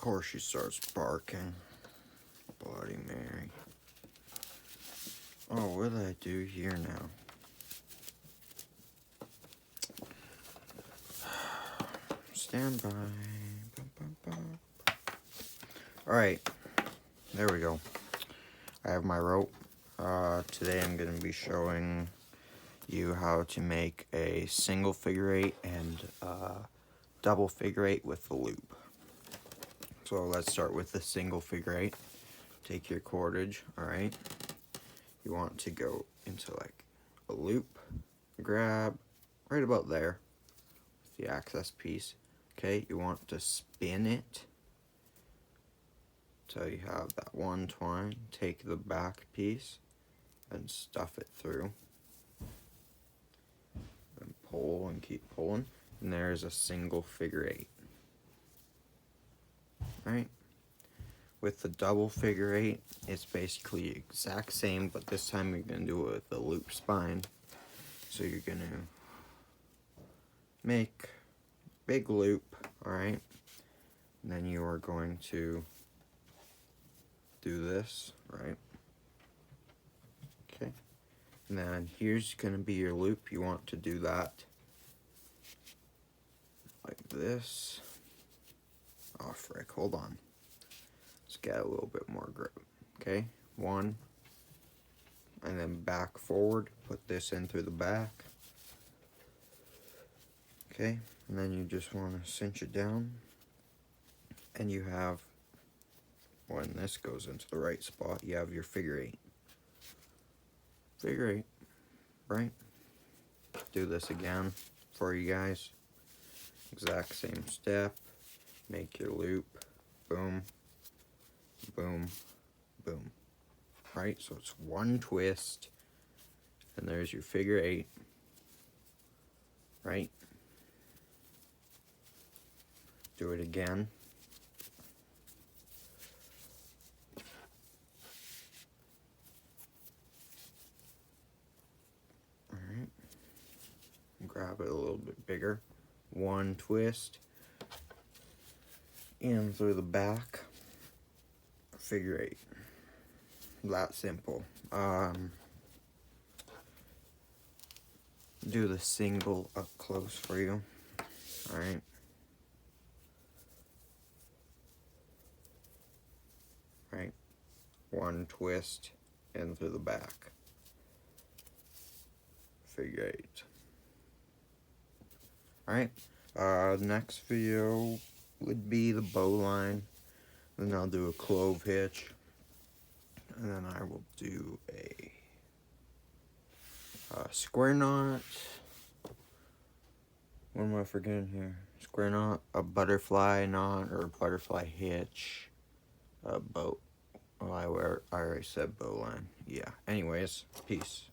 course she starts barking. Bloody Mary. Oh, what did I do here now? Stand by. Alright, there we go. I have my rope. Today I'm going to be showing you how to make a single figure eight and double figure eight with the loop. So let's start with the single figure eight. Take your cordage, alright? You want to go into like a loop, grab right about there with the access piece. Okay, you want to spin it so you have that one twine. Take the back piece and stuff it through. And pull and keep pulling. And there's a single figure eight. Right? With the double figure eight, it's basically the exact same, but this time you're going to do it with the loop spine. So you're going to make big loop, alright? And then you are going to do this, right? Okay. And then here's going to be your loop. You want to do that like this. Oh, frick, hold on. Let's get a little bit more grip. Okay, one, and then back forward. Put this in through the back. Okay, and then you just want to cinch it down. And you have, when this goes into the right spot, you have your figure eight. Figure eight, right? Do this again for you guys. Exact same step. Make your loop. Boom. Boom, boom. Right, so it's one twist, and there's your figure eight. Right? Do it again. Alright. Grab it a little bit bigger. One twist. In through the back. Figure eight. That simple. Do the single up close for you. Alright. Right. One twist in through the back. Figure eight. Alright. Next video would be the bow line. Then I'll do a clove hitch. And then I will do a square knot. What am I forgetting here? Square knot, a butterfly knot, or butterfly hitch, a bow. Oh, I already said bow line. Yeah. Anyways, peace.